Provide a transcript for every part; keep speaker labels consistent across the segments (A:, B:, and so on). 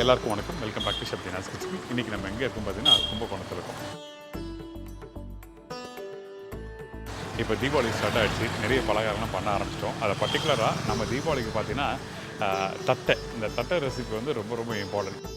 A: எல்லாருக்கும் வணக்கம். Welcome back to ஷப்தினாஸ் கிச்சன். இன்றைக்கி நம்ம எங்கே இருக்கும் பார்த்தீங்கன்னா கும்பகோணத்தில் இருக்கோம். இப்போ தீபாவளி ஸ்டார்ட் ஆகிடுச்சு. நிறைய பலகாரம்லாம் பண்ண ஆரம்பிச்சிட்டோம். அதை பர்டிகுலராக நம்ம தீபாவளிக்கு பார்த்தீங்கன்னா தட்டை, இந்த தட்டை ரெசிபி வந்து ரொம்ப ரொம்ப இம்பார்ட்டன்ட்.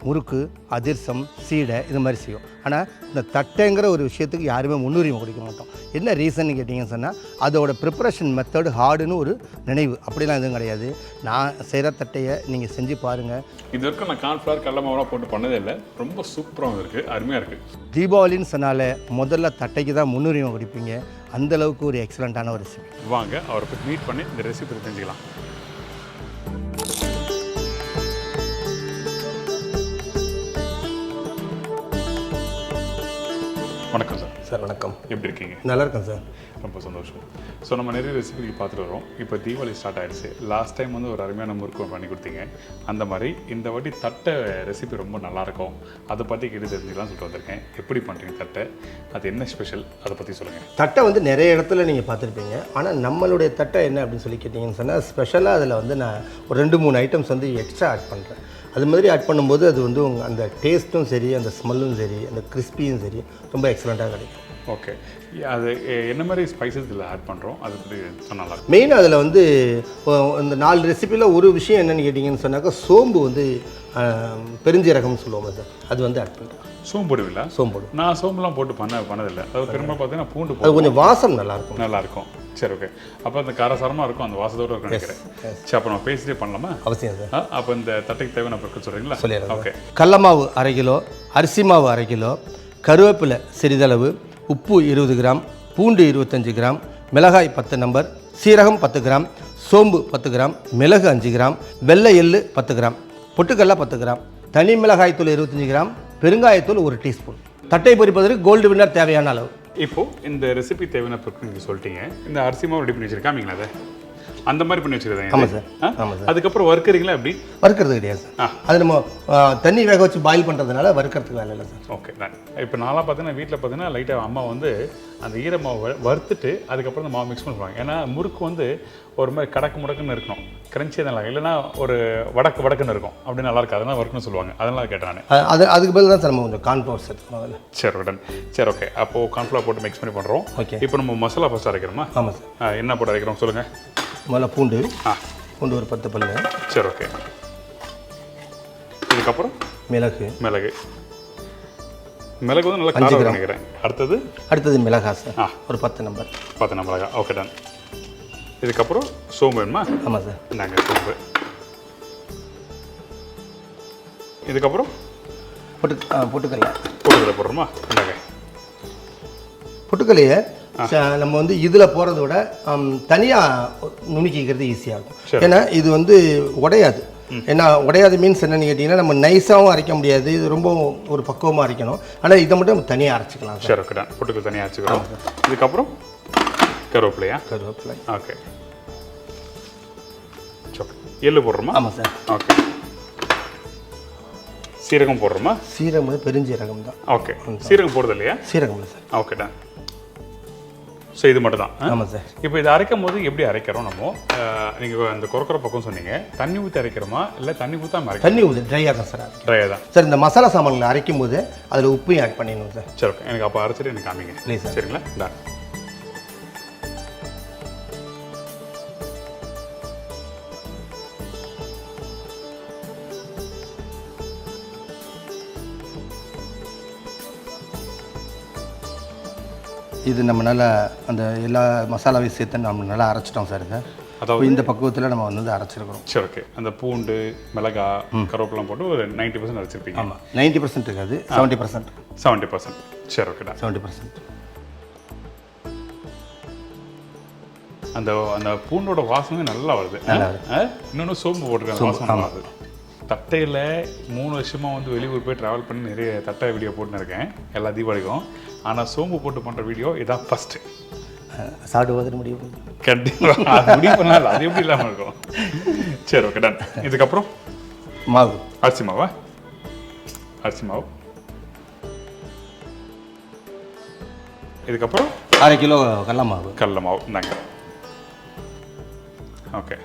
B: முறுக்கு, அதிரசம், சீடை இது மாதிரி செய்யும். ஆனால் இந்த தட்டைங்கிற ஒரு விஷயத்துக்கு யாருமே முன்னுரிமை கொடுக்க மாட்டோம். என்ன ரீசன் கேட்டிங்கன்னு சொன்னால் அதோட ப்ரிப்பரேஷன் மெத்தடு ஹார்டுன்னு ஒரு நினைவு, அப்படிலாம் எதுவும் கிடையாது. நான் செய்கிற தட்டையை நீங்கள் செஞ்சு பாருங்கள்.
A: இது வரைக்கும் நான் கார்ன்ஃப்ளவர் கடலை மாவுலாம் போட்டு பண்ணதே இல்லை. ரொம்ப சூப்பராகவும் இருக்குது, அருமையாக இருக்குது.
B: தீபாவளின்னு சொன்னாலே முதல்ல தட்டைக்கு தான் முன்னுரிமை கொடுப்பீங்க. அந்தளவுக்கு ஒரு எக்ஸலண்ட்டான ஒரு ரெசிபி.
A: வாங்க அவரை போய் மீட் பண்ணி இந்த ரெசிபி தெரிஞ்சுக்கலாம். வணக்கம் சார்.
B: சார் வணக்கம்.
A: எப்படி இருக்கீங்க?
B: நல்லா இருக்கேன் சார்.
A: ரொம்ப சந்தோஷம். ஸோ நம்ம நிறைய ரெசிபி பார்த்துட்டு வரோம். இப்போ தீபாவளி ஸ்டார்ட் ஆகிடுச்சு. லாஸ்ட் டைம் வந்து ஒரு அருமையான முறுக்கு பண்ணி கொடுத்தீங்க. அந்த மாதிரி இந்த வாட்டி தட்டை ரெசிபி ரொம்ப நல்லாயிருக்கும். அதை பற்றி கேட்டு தெரிஞ்சுக்கலாம் சொல்லிட்டு வந்திருக்கேன். எப்படி பண்ணுறீங்க தட்டை, அது என்ன ஸ்பெஷல், அதை பற்றி சொல்லுங்கள்.
B: தட்டை வந்து நிறைய இடத்துல நீங்கள் பார்த்துருப்பீங்க. ஆனால் நம்மளுடைய தட்டை என்ன அப்படின்னு சொல்லி கேட்டிங்கன்னு சொன்னால் ஸ்பெஷலாக அதில் வந்து நான் ஒரு 2-3 ஐட்டம்ஸ் வந்து எக்ஸ்ட்ரா ஆட் பண்ணுறேன். அது மாதிரி ஆட் பண்ணும்போது அது வந்து அந்த டேஸ்ட்டும் சரி, அந்த ஸ்மெல்லும் சரி, அந்த கிறிஸ்பியும் சரி ரொம்ப எக்ஸலண்ட்டாக கிடைக்கும்.
A: ஓகே, அது என்ன மாதிரி ஸ்பைசஸ் இதில் ஆட் பண்ணுறோம், அது பற்றி சொன்னால.
B: மெயினாக அதில் வந்து இந்த 4 ரெசிப்பியில் ஒரு விஷயம் என்னென்னு கேட்டிங்கன்னு சொன்னாக்கா சோம்பு வந்து பெருஞ்சீரகம்னு சொல்லுவோம் சார், அது வந்து ஆட் பண்ணுறேன்.
A: சோம்பு போடுவீங்களா?
B: சோம்பு போடும்.
A: நான் சோம்புலாம் போட்டு பண்ணதில்லை. அது பெரும்பாலும் பார்த்தீங்கன்னா பூண்டு
B: அது கொஞ்சம் வாசம் நல்லாயிருக்கும்.
A: சரி, ஓகே. அப்போ அந்த காரசாரமாக இருக்கும், அந்த வாசத்தோடு இருக்கும் நினைக்கிறேன். சரி, அப்போ நம்ம பேசிட்டே பண்ணலாமா?
B: அவசியம் சார்.
A: அப்போ இந்த தட்டைக்கு தேவையான பொருட்கள் சொல்கிறீங்களா?
B: சொல்லிடுறேன்.
A: ஓகே.
B: கடல மாவு 1/2 கிலோ, அரிசி மாவு 1/2 கிலோ, கருவேப்பிலை சிறிதளவு, உப்பு 20 கிராம், பூண்டு 25 கிராம், மிளகாய் 10 நம்பர், சீரகம் 10 கிராம், சோம்பு 10 கிராம், மிளகு 5 கிராம், வெள்ளை எள்ளு 10 கிராம், பொட்டுக்கடலை 10 கிராம், தனி மிளகாய் தூள் 25 கிராம், பெருங்காயத்தூள் 1 டீஸ்பூன். தட்டை பொரிப்பதற்கு கோல்டு வின்னர் தேவையான அளவு.
A: இப்போது இந்த ரெசிபி தேவையான பொருட்கள் நீங்கள் சொல்லிட்டீங்க. இந்த அரிசி மாவு ரெடி பண்ணி வச்சுருக்காமீங்களா? அதை அந்த மாதிரி பண்ணி வச்சுருக்கேன்.
B: ஆமாம் சார். ஆமாம் சார்.
A: அதுக்கப்புறம் வறுக்கிறீங்களா? எப்படி?
B: வறுக்கிறது கிடையாது சார். அது நம்ம தண்ணி வேக வச்சு பாயில் பண்ணுறதுனால வறுக்கிறதுக்கு வேலை இல்லை சார்.
A: ஓகே. இப்போ நான்லாம் பார்த்தீங்கன்னா வீட்டில் பார்த்தீங்கன்னா லைட்டாக அம்மா வந்து அந்த ஈரமாவை வறுத்துட்டு அதுக்கப்புறம் அந்த மாவு மிக்ஸ் பண்ணுவாங்க. ஏன்னா முறுக்கு வந்து ஒரு மாதிரி கடக்கு முடக்குன்னு இருக்கணும், கிரன்ச்சியாக நல்லா, இல்லைன்னா ஒரு வடக்குன்னு இருக்கும், அப்படி நல்லா இருக்கு, அதெல்லாம் வறுக்குன்னு சொல்லுவாங்க. அதெல்லாம் கேட்டேன் நான்.
B: அதுக்கு பதில் தான் சார் நம்ம கொஞ்சம் கார்ன்ஃப்ளவர் சேர்த்துக்கணும்.
A: சரி, உடன். சரி, ஓகே. அப்போது கார்ன்ஃப்ளவர் போட்டு மிக்ஸ் பண்ணி பண்ணுறோம்.
B: ஓகே.
A: இப்போ நம்ம மசாலா ஃபஸ்ட் அரைக்கிறோமா?
B: ஆமாம் சார்.
A: என்ன போட்டு அரைக்கிறோம் சொல்லுங்கள்.
B: முதல்ல பூண்டு ஒரு 10 பல்லு.
A: சரி, ஓகே. இதுக்கப்புறம் மிளகு வந்து நல்லா காரம் நினைக்கிறேன். அடுத்தது
B: மிளகாய் சார், ஒரு 10 நம்பர்.
A: 10 மிளகாய். Okay, done. இதுக்கப்புறம் சோம்பு வேணுமா? ஆமாம் சார். நாங்கள் சோம்பு. இதுக்கப்புறம்
B: பொட்டுக்கல்லை
A: போடுறோமா? இந்தாங்க.
B: பொட்டுக்கல்லையை நம்ம வந்து இதில் போகிறத விட தனியாக நுணுக்கிக்கிறது ஈஸியாக இருக்கும். ஏன்னா இது வந்து உடையாது. ஏன்னா உடையாது மீன்ஸ் என்னென்னு கேட்டிங்கன்னா நம்ம நைஸாகவும் அரைக்க முடியாது, இது ரொம்ப ஒரு பக்குவமாக அரைக்கணும். ஆனால் இதை மட்டும் நம்ம தனியாக அரைச்சிக்கலாம்.
A: சரி, ஓகே. பொட்டுக்கல் தனியாக அரைச்சிக்கிறோம். இதுக்கப்புறம் கருவேப்பிலையா?
B: கருவேப்பிலை.
A: ஓகே. எள்ளு போடுறோமா?
B: ஆமாம் சார்.
A: ஓகே. சீரகம் போடுறோமா?
B: சீரகம் வந்து பெருஞ்சீரகம் தான்.
A: ஓகே. சீரகம் போடுறது இல்லையா?
B: சீரகம் இல்லை சார்.
A: Okay, ton. ஸோ இது மட்டும் தான்.
B: ஆமாம் சார்.
A: இப்போ இதை அரைக்கும் போது எப்படி அரைக்கிறோம் நம்ம? நீங்கள் அந்த கொரக்கொர பக்கம் சொன்னீங்க, தண்ணி ஊற்றி அரைக்கிறோமா இல்லை தண்ணி ஊற்றாமல் அரைக்கிறோம்?
B: தண்ணி ஊற்றி ட்ரையாக தான் சார்.
A: ட்ரையாக தான்
B: சார். இந்த மசாலா சாமான்களை அரைக்கும் போது அதில் உப்பையும் ஆட் பண்ணிடணும் சார்.
A: சரி, ஓகே. எனக்கு அப்போ அரைச்சிட்டு எனக்கு காமிங்க.
B: இல்லை சார்.
A: சரிங்களா? இந்தா.
B: இது நம்ம நல்லா அந்த எல்லா மசாலாவையும் சேர்த்து நம்ம நல்லா அரைச்சிட்டோம் சார். இதை அதாவது இந்த பக்குவத்தில் நம்ம வந்து அரைச்சிருக்கிறோம்.
A: சரி, ஓகே. அந்த பூண்டு, மிளகாய், கருவேப்பிலாம் போட்டு ஒரு 90% அரைச்சிருப்பீங்க.
B: ஆமாம், 90% இருக்காது, 70%.
A: 70%. சரி, ஓகேடா.
B: 70%.
A: அந்த அந்த பூண்டோட வாசமே நல்லா வருது. இன்னொன்று சோம்பு போட்டுருக்காங்க, வாசம் வருது. தட்டையில் 3 வருஷமாக வந்து வெளியூர் போய் ட்ராவல் பண்ணி நிறைய தட்டை வீடியோ போட்டுன்னு இருக்கேன் எல்லா தீபாவளிக்கும். ஆனால் சோம்பு போட்டு பண்ணுற வீடியோ இதான் ஃபஸ்ட்டு.
B: சாப்பிடுவது முடிவு
A: கண்டிப்பாக அது முடிவு பண்ணால் அது எப்படி இல்லாமல் இருக்கும். சரி, ஓகே, டன். இதுக்கப்புறம்
B: மாவு.
A: அரிசி மாவா? அரிசி மாவு. இதுக்கப்புறம்
B: 1/2 கிலோ கடல மாவு.
A: கடல மாவு. இந்தாங்க. ஓகே.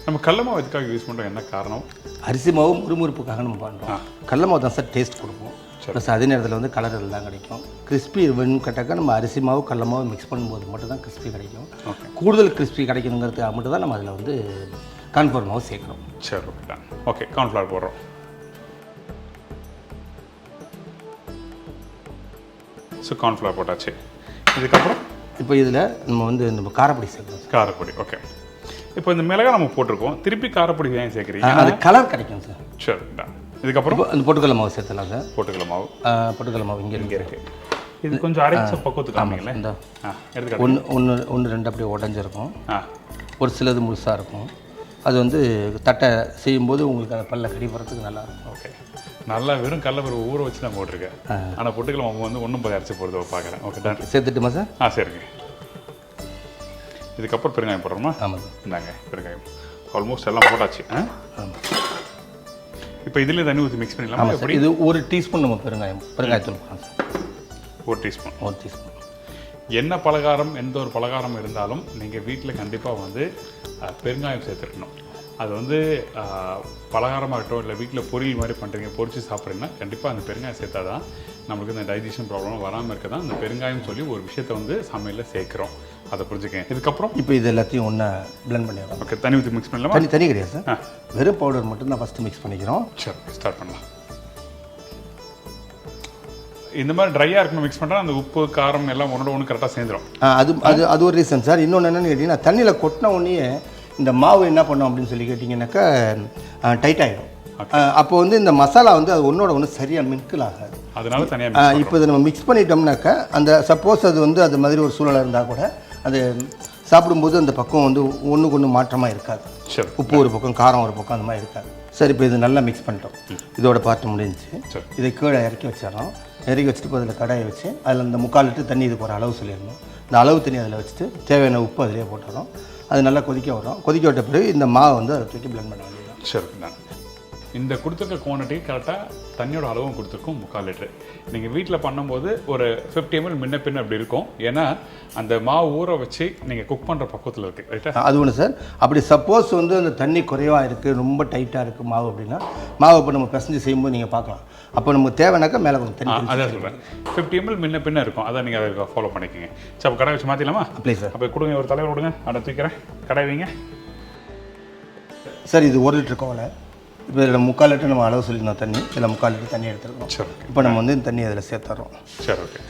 A: நம்ம கடல மாவு எதுக்காக யூஸ் பண்ணுறோம், என்ன காரணம்?
B: அரிசி மாவு முறுமுறுப்புக்காக நம்ம பண்ணுறோம். கடல மாவு தான் சார் டேஸ்ட் கொடுப்போம். ப்ளஸ் அதே நேரத்தில் வந்து கலர் எல்லாம் கிடைக்கும். கிறிஸ்பி வேணும் கேட்டாக்கா நம்ம அரிசி மாவு கடல மாவு மிக்ஸ் பண்ணும்போது மட்டும் தான் கிறிஸ்பி கிடைக்கும். கூடுதல் கிறிஸ்பி கிடைக்கணுங்கிறதுக்காக மட்டும் தான் நம்ம அதில் வந்து கார்ன்ஃப்ளவர் மாவு சேர்க்குறோம்.
A: சரி, ஓகே தான். ஓகே, கார்ன்ஃப்ளவர் போடுறோம். ஸோ கார்ன்ஃப்ளவர் போட்டாச்சு. இதுக்கப்புறம்
B: இப்போ இதில் நம்ம காரப்பொடி சேர்க்கணும்.
A: காரப்பொடி, ஓகே. இப்போ இந்த மிளகாய் நம்ம போட்டிருக்கோம், திருப்பி காரப்பொடி ஏன் சேர்க்குறீங்க?
B: அது கலர் கிடைக்கும் சார்.
A: சரி தான். இதுக்கப்புறம்
B: அந்த பொட்டுக்கடலை மாவு சேர்த்துலாம் சார்.
A: பொட்டுக்கடலை மாவு,
B: பொட்டுக்கடலை மாவு இங்கே
A: இருக்குது. இது கொஞ்சம் அரைச்ச பக்குவத்துக்கு காமிங்களே.
B: எடுத்துக்கலாம். ஒன்று ரெண்டு அப்படியே உடஞ்சிருக்கும். ஒரு சிலது முழுசாக இருக்கும். அது வந்து தட்டை செய்யும்போது உங்களுக்கு அந்த பல்ல கடி போகிறதுக்கு நல்லாயிருக்கும்.
A: ஓகே, நல்லா வெறும் கடலைப்பருப்பு ஊற வச்சு நான் போட்டிருக்கேன். ஆனால் பொட்டுக்கடலை மாவு வந்து ஒன்றும் போய் அரைச்சி போடுறத பார்க்குறேன். ஓகே தான்.
B: சேர்த்துட்டுமா சார்?
A: சரிங்க. இதுக்கப்புறம் பெருங்காயம் போடுறோமா?
B: ஆமாம் சார்.
A: இந்தாங்க பெருங்காயம். ஆல்மோஸ்ட் எல்லாம் போட்டாச்சு.
B: ஆமாம்.
A: இப்போ இதில் தண்ணி ஊற்றி மிக்ஸ் பண்ணிடலாம்.
B: எப்படி? இது 1 டீஸ்பூன் நம்ம பெருங்காயத்தூள் போடலாம் சார்.
A: 1 டீஸ்பூன்.
B: 1 டீஸ்பூன்.
A: என்ன பலகாரம், எந்த ஒரு பலகாரம் இருந்தாலும் நீங்கள் வீட்டில் கண்டிப்பாக வந்து பெருங்காயம் சேர்த்துருக்கணும். அது வந்து பலகாரமாக இருக்கட்டும், இல்லை வீட்டில் பொரியல் மாதிரி பண்ணுறீங்க, பொரிச்சு சாப்பிட்றீங்கன்னா கண்டிப்பாக அந்த பெருங்காயம் சேர்த்தா தான் நம்மளுக்கு இந்த டைஜஷன் ப்ராப்ளம் வராமல் இருக்க தான் அந்த பெருங்காயம் சொல்லி ஒரு விஷயத்தை வந்து சமையலில் சேர்க்குறோம். அதை புரிஞ்சுக்கேன். இதுக்கப்புறம்
B: இப்போ இது எல்லாத்தையும் ஒன்றா பிளெண்ட் பண்ணிடுறோம்.
A: ஓகே, தண்ணி ஊற்றி மிக்ஸ் பண்ணலாமா?
B: தண்ணி கிடையாது சார். வெறும் பவுடர் மட்டும் தான் ஃபஸ்ட்டு மிக்ஸ் பண்ணிக்கிறோம்.
A: சரி, ஸ்டார்ட் பண்ணலாம். இந்த மாதிரி ட்ரையாக இருக்கணும் மிக்ஸ் பண்ணுறா அந்த உப்பு காரம் எல்லாம் ஒன்று கரெக்டாக சேர்ந்துடும்.
B: அது ஒரு ரீசன் சார். இன்னொன்று என்னென்னு கேட்டிங்கன்னா, தண்ணியில் கொட்டின உடனே இந்த மாவு என்ன பண்ணோம் அப்படின்னு சொல்லி கேட்டிங்கன்னாக்கா டைட் ஆகிடும். அப்போ வந்து இந்த மசாலா வந்து அது ஒன்றோட ஒன்று சரியாக மிங்கிள் ஆகாது.
A: அதனால தனியாக
B: இப்போ இதை நம்ம மிக்ஸ் பண்ணிட்டோம்னாக்கா அந்த சப்போஸ் அது வந்து அது மாதிரி ஒரு சூழலாக இருந்தால் கூட அது சாப்பிடும்போது அந்த பக்கம் வந்து ஒன்றுக்கு ஒன்று மாற்றமாக இருக்காது.
A: சரி,
B: உப்பு ஒரு பக்கம் காரம் ஒரு பக்கம் அந்த மாதிரி இருக்காது. சரி, இப்போ இது நல்லா மிக்ஸ் பண்ணிட்டோம். இதோட பார்ட்டு முடிஞ்சிச்சு. இதை கீழே இறக்கி வச்சிடறோம். இறக்கி வச்சுட்டு இப்போ அதில் கடாயை வச்சு அதில் இந்த 3/4 லிட்டர் தண்ணி இதுக்கு ஒரு அளவு சொல்லிடணும். இந்த அளவு தண்ணி அதில் வச்சுட்டு தேவையான உப்பு அதிலே போட்டுறோம். அது நல்லா கொதிக்க வரும். கொதிக்க விட்ட பிறகு இந்த மாவை வந்து அதை தூக்கி பிளெண்ட் பண்ண வேண்டியதான்.
A: சரி தான். இந்த கொடுத்துருக்க குவான்டிட்டி கரெக்டாக தண்ணியோட அளவும் கொடுத்துருக்கோம் 3/4 லிட்டரு. நீங்கள் வீட்டில் பண்ணும்போது ஒரு 50 ml முன்ன பின்ன அப்படி இருக்கும். ஏன்னா அந்த மாவு ஊற வச்சு நீங்கள் குக் பண்ணுற பக்குவத்தில் இருக்குது, ரைட்டா?
B: அது ஒன்று சார். அப்படி சப்போஸ் வந்து அந்த தண்ணி குறைவாக இருக்குது, ரொம்ப டைட்டாக இருக்குது மாவு அப்படின்னா, மாவு இப்போ நம்ம பிசைஞ்சு செய்யும்போது நீங்கள் பார்க்கலாம். அப்போ நமக்கு தேவைனாக்கா மேலே கொஞ்சம் தண்ணி.
A: அதான் சொல்கிறேன், 50 ml முன்ன பின்ன இருக்கும். அதான் நீங்கள் அதை ஃபாலோ பண்ணிக்கோங்க. சரி, அப்போ கடை வச்சு மாற்றிடலாமா?
B: Please sir.
A: அப்போ கொடுங்க, ஒரு தலைவர் கொடுங்க, அதை தூக்கிறேன். கடை வைங்க
B: சார். இது 1 லிட்டர் கோலை. இப்போ இதில் 3/4 லிட்டர் நம்ம அளவு சொல்லியிருந்தோம் தண்ணி. இதில் 3/4 லிட்டர் தண்ணி எடுத்துருக்கோம்.
A: சரி,
B: இப்போ நம்ம வந்து இந்த தண்ணி அதில் சேர்த்துறோம்.
A: சரி, ஓகே.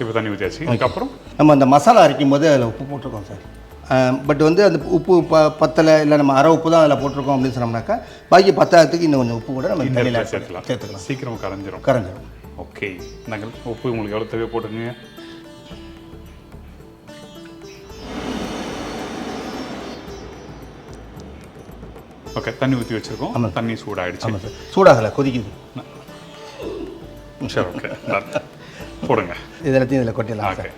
A: இப்போ தண்ணி ஊற்றியாச்சு. அதுக்கப்புறம்
B: நம்ம அந்த மசாலா அரைக்கும் போது அதில் உப்பு போட்டிருக்கோம் சார். பட் வந்து அந்த உப்பு பத்தலை, இல்லை நம்ம அரை உப்பு தான் அதில் போட்டிருக்கோம் அப்படின்னு சொன்னோம்னாக்கா பாக்கி 10ஆயிரத்துக்கு இன்னும் கொஞ்சம் உப்பு கூட நம்ம தண்ணியில் சேர்த்துக்கலாம்.
A: சீக்கிரம் கரைஞ்சிரும். ஓகே, நாங்கள் உப்பு உங்களுக்கு எவ்வளோ தேவை போட்டுருங்க. ஓகே, தண்ணி ஊற்றி வச்சுருக்கோம். ஆமாம், தண்ணி சூடாகிடுச்சு.
B: ஆமாம் சார், சூடாகலை, கொதிக்குது.
A: சரி, ஓகே, போடுங்க.
B: இது எல்லாத்தையும் இதில் கொட்டிடலாம். ஓகே,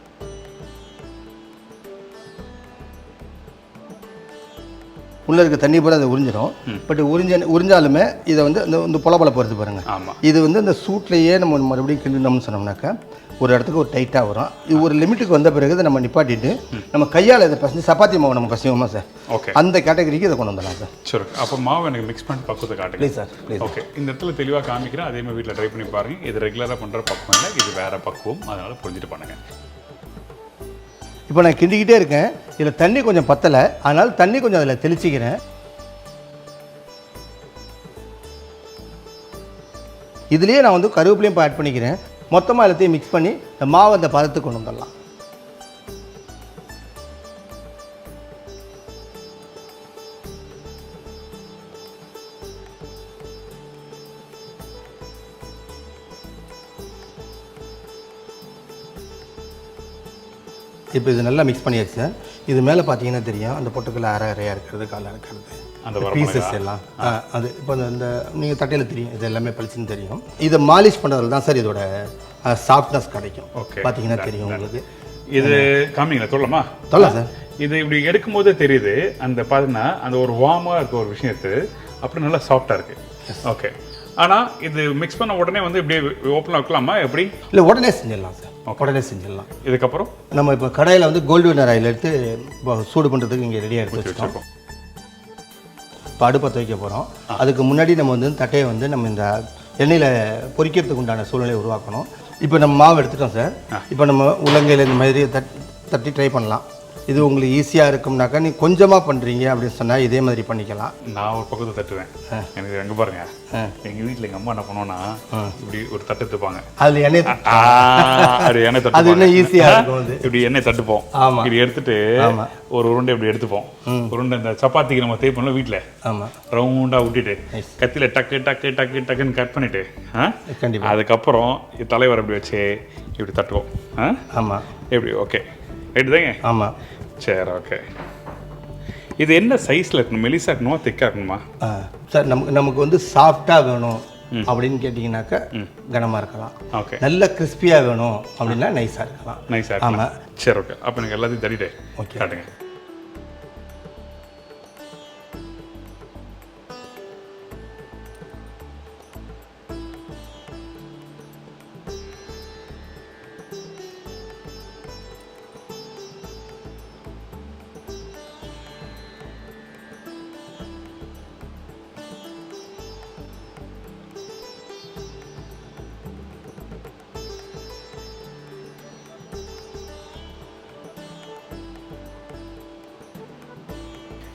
B: உள்ளே இருக்க தண்ணி போல் அதை உறிஞ்சிடும். பட் உறிஞ்சாலுமே இதை வந்து இந்த பொல போகிறது பாருங்கள்.
A: ஆமாம்,
B: இது வந்து இந்த சூட்லேயே நம்ம மறுபடியும் கிண்டினோம்னு சொன்னோம்னாக்கா ஒரு இடத்துக்கு ஒரு டைட்டாக வரும். இது ஒரு லிமிட்டுக்கு வந்த பிறகு நம்ம நிப்பாட்டிட்டு நம்ம கையால் இதை பசங்க சப்பாத்தி மாவு நம்ம கசிவோமா சார்,
A: ஓகே,
B: அந்த கேட்டகரிக்கு இதை கொண்டு வந்துடலாம் சார்.
A: சரி, அப்போ மாவு எனக்கு மிக்ஸ் பண்ணி பக்குவத்தை காட்டுங்க
B: ப்ளீஸ் சார், ப்ளீஸ்.
A: ஓகே, இந்த இடத்துல தெளிவாக காமிக்கிறேன். அதே மாதிரி வீட்டில் ட்ரை பண்ணி பாருங்கள். இது ரெகுலராக பண்ணுற பக்குவம் இல்லை, இது வேறு பக்குவம். அதனால் புரிஞ்சுட்டு பண்ணுங்கள்.
B: இப்போ நான் கிண்டிக்கிட்டே இருக்கேன். இதில் தண்ணி கொஞ்சம் பத்தலை, அதனால் தண்ணி கொஞ்சம் அதில் தெளிச்சிக்கிறேன். இதுலேயே நான் வந்து கருவேப்பிலையும் இப்போ ஆட் பண்ணிக்கிறேன். மொத்தமாக எல்லாத்தையும் மிக்ஸ் பண்ணி இந்த மாவு அந்த பதத்துக்கு கொண்டு வந்துடலாம். இப்போ இது நல்லா மிக்ஸ் பண்ணியாச்சு சார். இது மேலே பார்த்தீங்கன்னா தெரியும் அந்த பொட்டுக்கல்ல அரையாக இருக்கிறது, காலை இருக்கிறது, அந்த பீசஸ் எல்லாம். அது இப்போ இந்த நீங்கள் தட்டையில் தெரியும், இது எல்லாமே பளிச்சுன்னு தெரியும். இதை மாலிஷ் பண்ணுறதுல தான் சார் இதோட சாஃப்ட்னஸ் கிடைக்கும்.
A: ஓகே,
B: பார்த்தீங்கன்னா தெரியும் உங்களுக்கு.
A: இது காமிங்களா, சொல்லலாமா?
B: சொல்லலாம் சார்.
A: இது இப்படி எடுக்கும் போதே தெரியுது அந்த பார்த்தீங்கன்னா அந்த ஒரு வார்மாக இருக்க ஒரு விஷயத்து அப்படி நல்லா சாஃப்டாக இருக்குது. ஓகே, ஆனால் இது மிக்ஸ் பண்ண உடனே வந்து இப்படியே ஓப்பனாக வைக்கலாமா எப்படி?
B: இல்லை, உடனே செஞ்சிடலாம் சார். உடனே செஞ்சிடலாம்.
A: இதுக்கப்புறம்
B: நம்ம இப்போ கடையில் வந்து கோல்டு வினர் ஆயில் எடுத்து இப்போ சூடு பண்ணுறதுக்கு இங்கே ரெடியாக எடுத்து வச்சுருக்கோம். இப்போ அடுப்பை வைக்க போகிறோம். அதுக்கு முன்னாடி நம்ம வந்து தட்டையை வந்து நம்ம இந்த எண்ணெயில் பொரிக்கிறதுக்கு உண்டான சூழ்நிலையை உருவாக்கணும். இப்போ நம்ம மாவு எடுத்துட்டோம் சார். இப்போ நம்ம உள்ளங்கையில் இந்த மாதிரி தட்டி ட்ரை பண்ணலாம். இது உங்களுக்கு ஈஸியாக இருக்கும்னாக்கா நீ கொஞ்சமாக பண்ணுறீங்க அப்படின்னு சொன்னால் இதே மாதிரி பண்ணிக்கலாம்.
A: நான் ஒரு பக்கத்தை தட்டுவேன். எனக்கு எங்கே பாருங்க, எங்கள் வீட்டில் எங்கள் அம்மா என்ன பண்ணுவோன்னா இப்படி ஒரு தட்டு எடுத்துப்பாங்க.
B: அதில் எண்ணெய்
A: எண்ணெய் தட்டு,
B: அது இன்னும் ஈஸியாக இருக்கும். அது
A: இப்படி எண்ணெய் தட்டுப்போம்.
B: ஆமாம்.
A: இப்படி எடுத்துட்டு ஒரு உருண்டை இப்படி எடுத்துப்போம். உருண்டை இந்த சப்பாத்திக்கு நம்ம தேய்ப்போம்ல வீட்டில்,
B: ஆமாம்,
A: ரவுண்டாக விட்டுட்டு கத்தியில் டக்கு டக்கு டக்கு டக்குன்னு கட் பண்ணிட்டு
B: கண்டிப்பாக
A: அதுக்கப்புறம் தலைவர் அப்படி வச்சு இப்படி தட்டுவோம்.
B: ஆமாம்,
A: எப்படி? ஓகே, ரைட்டு தாங்க.
B: ஆமாம்,
A: சரி, ஓகே. இது என்ன சைஸில் இருக்கணும்? மெலிசாக இருக்கணுமா, திக்காக இருக்கணுமா?
B: சார் நமக்கு வந்து சாஃப்டாக வேணும் அப்படின்னு கேட்டிங்கனாக்கா கனமாக இருக்கலாம்.
A: ஓகே.
B: நல்ல கிறிஸ்பியாக வேணும் அப்படின்னா நைஸாக இருக்கலாம்.
A: நைஸாக இருக்கலாம்.
B: ஆமாம்.
A: சரி, ஓகே. அப்போ எனக்கு எல்லாத்தையும் தட்டிட்டு
B: ஓகே
A: காட்டுங்க.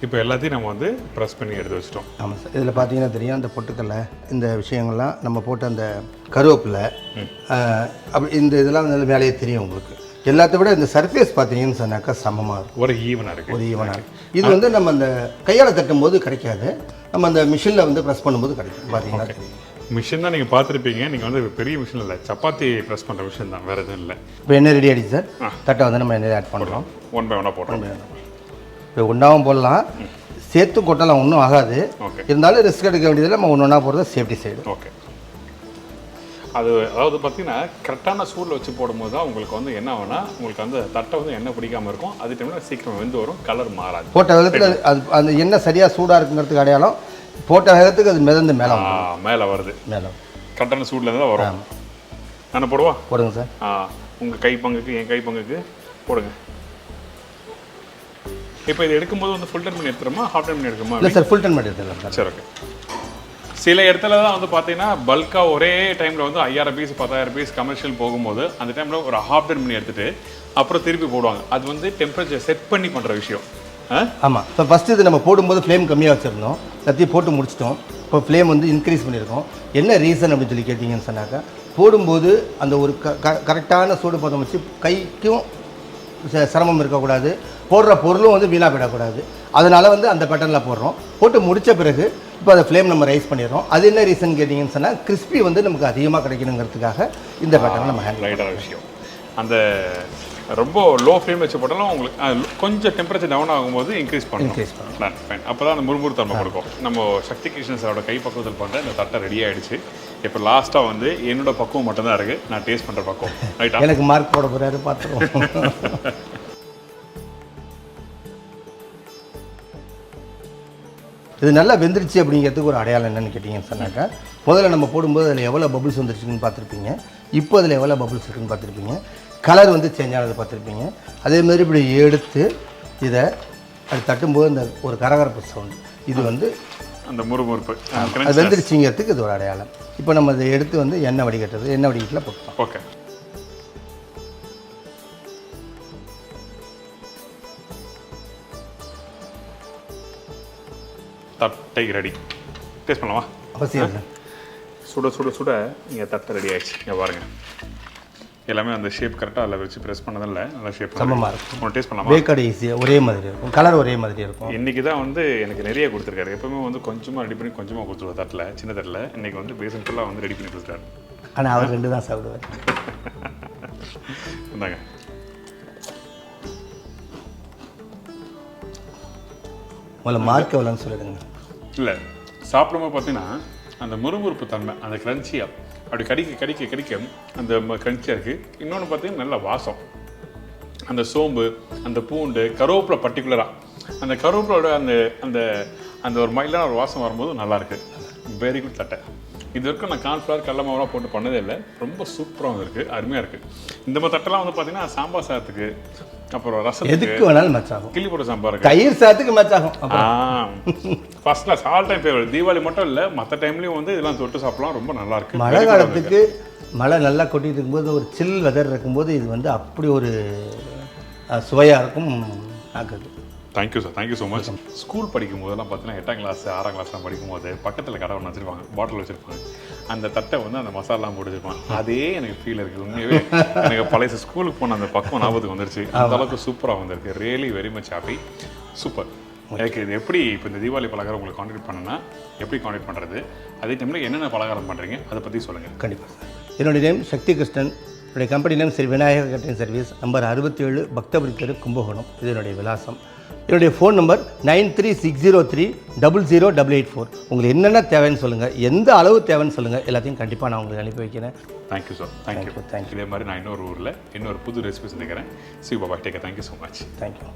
A: இப்போ எல்லாத்தையும் நம்ம வந்து ப்ரெஸ் பண்ணி எடுத்து வச்சிட்டோம்.
B: ஆமாம் சார். இதில் பார்த்தீங்கன்னா தெரியும், அந்த பொட்டுக்கல்லை இந்த விஷயங்கள்லாம் நம்ம போட்ட அந்த கருவேப்பிலை அப்படி இந்த இதெல்லாம் வந்து மேலேயே தெரியும் உங்களுக்கு. எல்லாத்த விட இந்த சர்ஃபேஸ் பார்த்தீங்கன்னு சொன்னாக்கா சமமாக இருக்கும்.
A: ஒரு ஈவனாக இருக்குது.
B: ஒரு ஈவனாக இருக்குது. இது வந்து நம்ம அந்த கையால் தட்டும்போது கிடைக்காது, நம்ம அந்த மிஷினில் வந்து ப்ரெஸ் பண்ணும்போது கிடைக்கும். பார்த்தீங்கன்னா தெரியும்.
A: மிஷின் தான் நீங்கள் பார்த்துருப்பீங்க. நீங்கள் வந்து பெரிய மிஷின் இல்லை, சப்பாத்தி ப்ரெஸ் பண்ணுற மிஷின் தான், வேறு எதுவும் இல்லை.
B: இப்போ என்ன ரெடி ஆகிடுச்சு சார். தட்டை வந்து நம்ம என்ன ஆட் பண்ணுறோம்.
A: 1 by 1 போடுறோம்.
B: இப்போ ஒன்றாவும் போடலாம், சேர்த்து கொட்டலாம், ஒன்றும் ஆகாது. இருந்தாலும் ரிஸ்க் எடுக்க வேண்டியதில் நம்ம ஒன்று ஒன்றா போடுறது சேஃப்டி சைடு.
A: ஓகே. அதாவது பார்த்தீங்கன்னா கரெக்டான சூடில் வச்சு போடும்போது தான் உங்களுக்கு வந்து என்ன ஆகுனா, உங்களுக்கு அந்த தட்டை வந்து எண்ணெய் பிடிக்காமல் இருக்கும். அதே டைமில் சீக்கிரம் வெந்து வரும், கலர் மாறாது. போட்ட வேகத்தில்
B: அது அந்த எண்ணெய் சரியாக சூடாக இருக்குங்கிறதுக்கு அடையாளம் போட்ட வேகத்துக்கு அது மிதந்து மேலே
A: வருது.
B: மேலே
A: கரெக்டான சூடில் தான் வரும். நான் போடுவா? போடுங்க
B: சார்.
A: உங்கள் கை பங்குக்கு என் கை பங்குக்கு போடுங்க. இப்போ இது எடுக்கும்போது வந்து ஃபுல் டன் பண்ணி எடுத்துருமா, ஹாஃப் டன் பண்ணி எடுக்குமா?
B: இல்லை சார், ஃபுல் டன் பண்ணி எடுத்துக்கலாம்.
A: சரி, ஓகே. சில இடத்துல தான் வந்து பார்த்தீங்கன்னா பல்காக ஒரே டைமில் வந்து 5000 பீஸ் 10000 பீஸ் கமர்ஷியல் போகும்போது அந்த டைமில் ஒரு ஹாஃப் டன் பண்ணி எடுத்துகிட்டு அப்புறம் திருப்பி போடுவாங்க. அது வந்து டெம்பரேச்சர் செட் பண்ணி பண்ணுற விஷயம்.
B: ஆமாம். இப்போ ஃபஸ்ட்டு இது நம்ம போடும்போது ஃப்ளேம் கம்மியாக வச்சுருந்தோம், எல்லாத்தையும் போட்டு முடிச்சிட்டோம். இப்போ ஃப்ளேம் வந்து இன்க்ரீஸ் பண்ணியிருக்கோம். என்ன ரீசன் அப்படின்னு சொல்லி கேட்டிங்கன்னு சொன்னாக்கா, போடும்போது அந்த ஒரு கரெக்டான சூடு பதம் வச்சு கைக்கும் சிரமம் இருக்கக்கூடாது, போடுற பொருளும் வந்து வீணாக போயிடக்கூடாது. அதனால் வந்து அந்த பேட்டர்னில் போடுறோம். போட்டு முடித்த பிறகு இப்போ அதை ஃப்ளேம் நம்ம ரைஸ் பண்ணிடுறோம். அது என்ன ரீசன் கேட்டிங்கன்னு சொன்னால், கிறிஸ்பி வந்து நமக்கு அதிகமாக கிடைக்கணுங்கிறதுக்காக இந்த பேட்டர்னை நம்ம ஹேண்டில்
A: ரைட்டான விஷயம். அந்த ரொம்ப லோ ஃப்ளேம் வச்சு போட்டாலும் உங்களுக்கு கொஞ்சம் டெம்பரேச்சர் டவுன் ஆகும்போது இன்க்ரீஸ் பண்ணலாம். ஃபைன். அப்போ தான் அந்த முறுமுறு தன்மை கொடுக்கும். நம்ம சக்தி கிருஷ்ணன் சாரோட கை பக்குவத்தில் பண்ணுற இந்த தட்டை ரெடி ஆகிடுச்சு. இப்போ லாஸ்ட்டாக வந்து என்னோட பக்குவம் மட்டும்தான் இருக்குது, நான் டேஸ்ட் பண்ணுற பக்குவம். ரைட்டா?
B: எனக்கு மார்க் போட போகிறாரு, பார்த்துருவோம். இது நல்லா வெந்துருச்சு அப்படிங்கிறதுக்கு ஒரு அடையாளம் என்னென்னு கேட்டிங்கன்னு சொன்னாக்கா, முதல்ல நம்ம போடும்போது அதில் எவ்வளோ பபுள்ஸ் வந்துருச்சுன்னு பார்த்துருப்பீங்க. இப்போ அதில் எவ்வளோ பபுள்ஸ் இருக்குன்னு பார்த்துருப்பீங்க. கலர் வந்து சேஞ்ச் ஆனது பார்த்துருப்பீங்க. அதேமாதிரி இப்படி எடுத்து இதை அது தட்டும்போது அந்த ஒரு கரகரப்பு சவுண்டு, இது வந்து
A: அந்த முறுமுறுப்பு
B: அது வெந்துருச்சுங்கிறதுக்கு இது ஒரு அடையாளம். இப்போ நம்ம இதை எடுத்து வந்து எண்ணெய் வடிகட்டுறது, எண்ணெய் வடிகட்டில் போட்டுக்கலாம்.
A: ஓகே. தட்டை ரெடி. டேஸ்ட் பண்ணலாமா?
B: அவசியம்.
A: சுட சுட சுட இங்கே தட்டை ரெடி ஆகிடுச்சு. இங்கே பாருங்கள், எல்லாமே அந்த ஷேப் கரெக்டாக அதில் வச்சு ப்ரெஸ் பண்ணதில்ல, நல்லா ஷேப்
B: சமமாக இருக்கும்.
A: ஒன்று டேஸ்ட் பண்ணலாமா?
B: பேக்கடை ஈஸியாக ஒரே மாதிரி இருக்கும், கலர் ஒரே மாதிரி இருக்கும்.
A: இன்றைக்கி தான் வந்து எனக்கு நிறைய கொடுத்துருக்காரு. எப்போவுமே வந்து கொஞ்சமாக ரெடி பண்ணி கொஞ்சமாக கொடுத்துருவோம் தட்டில், சின்ன தட்டில். இன்றைக்கி வந்து பேசன் ஃபுல்லாக வந்து ரெடி பண்ணி கொடுத்துருக்காரு.
B: ஆனால் அவர் 2 தான் சாப்பிடுவார்.
A: இந்தாங்க.
B: முதல்ல மார்க் எவ்வளோன்னு சொல்லிடுங்க.
A: இல்லை, சாப்பிடும்போது பார்த்தீங்கன்னா அந்த முறுமுறுப்பு தன்மை, அந்த க்ரன்ச்சியாக அப்படி கடிக்க கடிக்க கடிக்க அந்த க்ரன்ச்சியாக இருக்குது. இன்னொன்று பார்த்தீங்கன்னா நல்ல வாசம், அந்த சோம்பு, அந்த பூண்டு, கருவேப்பிலை பர்டிகுலராக அந்த கருவேப்பிலோட அந்த அந்த அந்த ஒரு மைல்டான ஒரு வாசம் வரும்போது நல்லாயிருக்கு. வெரி குட் தட்டை. இது வரைக்கும் நான் கார்ன்ஃப்ளவர் கடல மாவுலாம் போட்டு பண்ணதே இல்லை. ரொம்ப சூப்பராக இருக்குது, அருமையாக இருக்குது. இந்த மாதிரி தட்டெல்லாம் வந்து பார்த்தீங்கன்னா சாம்பார் சாதத்துக்கு, அப்புறம் ரசத்துக்கு,
B: எதுக்கு வேணாலும் மேட்ச் ஆகும்.
A: கிள்ளி போட்ட சாம்பாருக்கு,
B: தயிர் சாதத்துக்கு மேட்ச் ஆகும்.
A: First class, all time favourite. Deepavali மட்டும் இல்லை, மற்ற டைம்லையும் வந்து இதெல்லாம் தொட்டு சாப்பிடலாம், ரொம்ப நல்லா இருக்கு.
B: மழை காலத்துக்கு மழை நல்லா கொட்டிட்டு இருக்கும்போது, ஒரு சில் வெதர் இருக்கும்போது இது வந்து அப்படி ஒரு சுவையாக இருக்கும் ஆக்குது.
A: Thank you sir, thank you so much. School படிக்கும் போதெல்லாம் பார்த்தீங்கன்னா 8ஆம் கிளாஸ் 6ஆம் கிளாஸ்லாம் படிக்கும்போது பக்கத்தில் கடை ஒன்று வச்சுருப்பாங்க, பாட்டில் வச்சுருப்பாங்க. அந்த தட்டை வந்து அந்த மசாலாலாம் போட்டு வச்சுருப்பாங்க. அதே எனக்கு ஃபீல் இருக்குது. உண்மையாகவே எனக்கு பழைய ஸ்கூலுக்கு போன அந்த பக்கம் ஞாபகத்துக்கு வந்துருச்சு. அந்த அளவுக்கு சூப்பராக வந்திருக்கு. Really very much happy. Super. எனக்கு இது எப்படி இப்போ இந்த தீபாவளி பலகாரம் உங்களுக்கு கான்டாக்ட் பண்ணணும்னா எப்படி கான்டாக்ட் பண்ணுறது, அதே டைமில் என்னென்ன பலகாரம் பண்ணுறீங்க அதை பற்றி சொல்லுங்கள்.
B: கண்டிப்பாக சார். என்னுடைய நேம் சக்தி கிருஷ்ணன். என்னுடைய company name Sri Vinayagar catering service, number 67, Bhaktapuri தெரு, கும்பகோணம். இது என்னுடைய விலாசம். என்னுடைய ஃபோன் நம்பர் 9360300884. உங்களுக்கு என்னென்ன தேவைன்னு சொல்லுங்கள், எந்த அளவு தேவைன்னு சொல்லுங்கள், எல்லாத்தையும் கண்டிப்பாக நான் உங்களுக்கு அனுப்பி வைக்கிறேன்.
A: Thank you sir, thank you. இதே மாதிரி நான் இன்னொரு ஊரில் இன்னொரு புது ரெசிபி சந்திக்கிறேன். C Baba, take. Thank you so much.
B: Thank you.